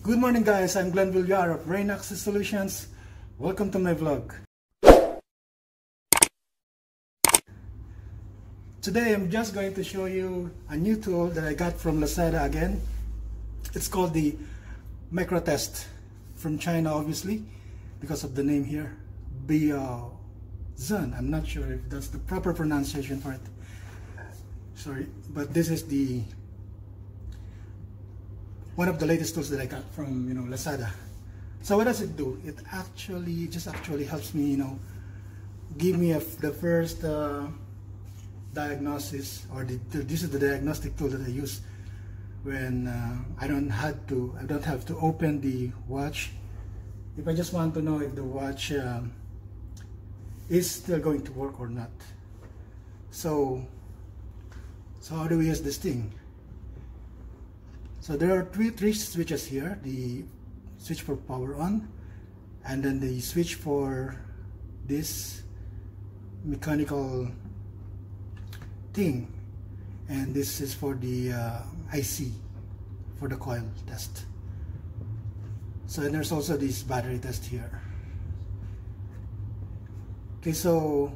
Good morning guys, I'm Glenn Villar of Brain Access Solutions. Welcome to my vlog. Today I'm just going to show you a new tool that I got from Lazada again. It's called the Microtest, from China obviously, because of the name here, Biaozhun. I'm not sure if that's the proper pronunciation for it. Sorry, but this is the one of the latest tools that I got from Lazada. So what does it do? It actually helps me give me the first diagnosis, or this is the diagnostic tool that I use when I don't have to open the watch if I just want to know if the watch is still going to work or not. So how do we use this thing? So there are three switches here: the switch for power on, and then the switch for this mechanical thing, and this is for the IC for the coil test. So and there's also this battery test here. Okay, so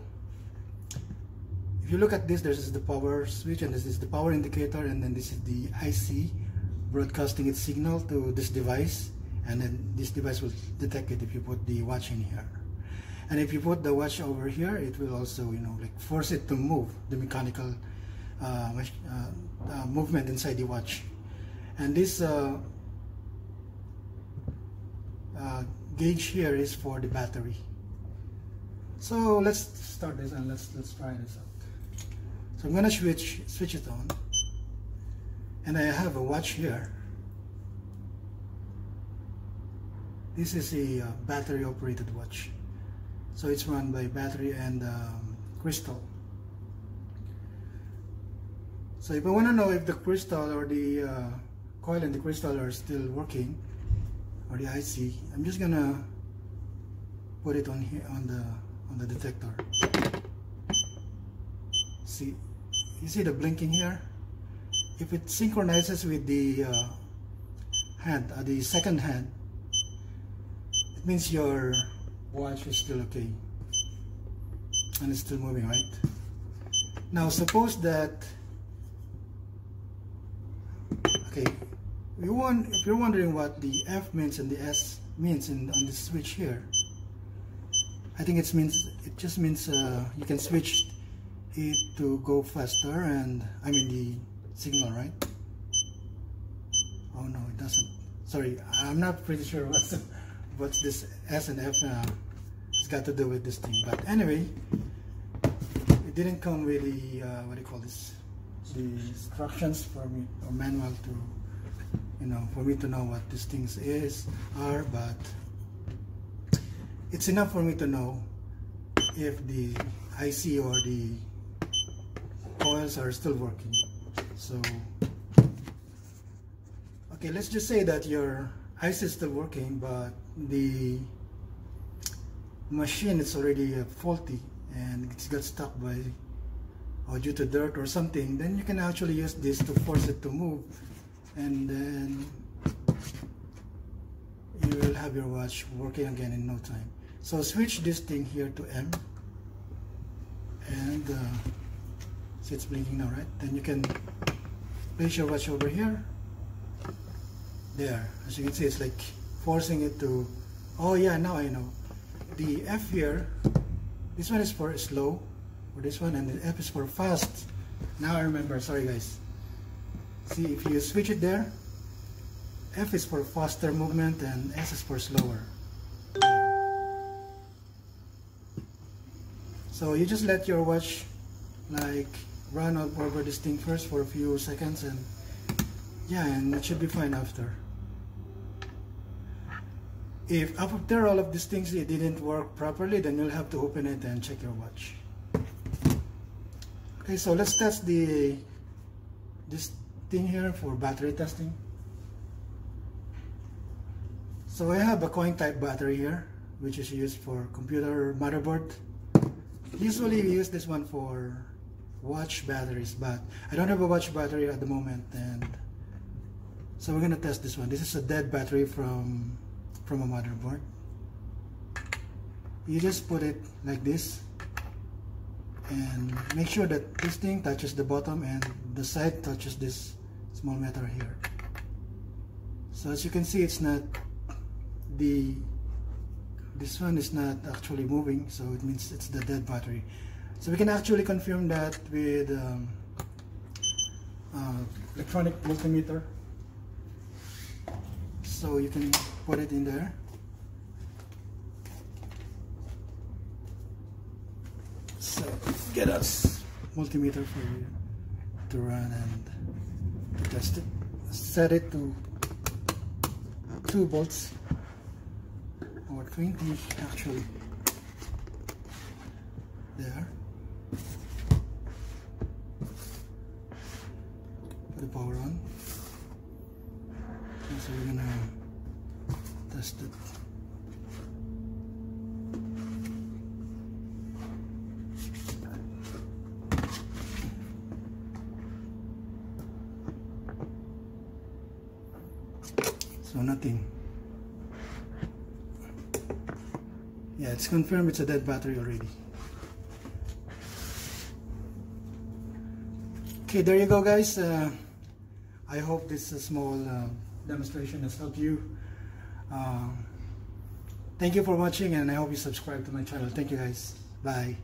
if you look at this, this is the power switch, and this is the power indicator, and then this is the IC broadcasting its signal to this device, and then this device will detect it if you put the watch in here. And if you put the watch over here, it will also like force it to move, the mechanical movement inside the watch. And this gauge here is for the battery. So let's start this and let's try this out. So I'm gonna switch it on, and I have a watch here. This is a battery operated watch, so it's run by battery and crystal. So if I want to know if the crystal or the coil and the crystal are still working, or the IC, I'm just gonna put it on here on the detector. See, you see the blinking here? If it synchronizes with the hand, the second hand, it means your watch is still okay and it's still moving, right? Now suppose that, okay, if you're wondering what the F means and the S means on the switch here, I think it just means you can switch it to go faster, and I mean the signal, right? Oh no, it doesn't. Sorry, I'm not pretty sure what's this S and F has got to do with this thing. But anyway, it didn't come with the what do you call this? The instructions for me, or manual to for me to know what these things are. But it's enough for me to know if the IC or the coils are still working. So okay, let's just say that your IC is still working, but the machine is already faulty and it's got stuck by or due to dirt or something. Then you can actually use this to force it to move, and then you will have your watch working again in no time. So switch this thing here to M, and see, it's blinking now, right? Then you can place your watch over here. There, as you can see, it's like forcing it to, oh yeah, now I know. The F here, this one is for slow, or this one, and the F is for fast. Now I remember, sorry guys. See, if you switch it there, F is for faster movement and S is for slower. So you just let your watch like run over this thing first for a few seconds, and yeah, and it should be fine after. If after all of these things it didn't work properly, then you'll have to open it and check your watch. Okay, so let's test this thing here for battery testing. So I have a coin type battery here, which is used for computer motherboard. Usually we use this one for watch batteries, but I don't have a watch battery at the moment, and So we're gonna test this one. This is a dead battery from a motherboard. You just put it like this and make sure that this thing touches the bottom and the side touches this small metal here. So as you can see, it's not this one is not actually moving, so it means it's the dead battery. So we can actually confirm that with electronic multimeter. So you can put it in there. So get us multimeter for you to run and test it. Set it to 2 volts or 20 actually. There. Put the power on. And so we're gonna test it. So nothing. Yeah, it's confirmed it's a dead battery already. Okay, there you go, guys. I hope this small demonstration has helped you. Thank you for watching, and I hope you subscribe to my channel. Thank you, guys. Bye.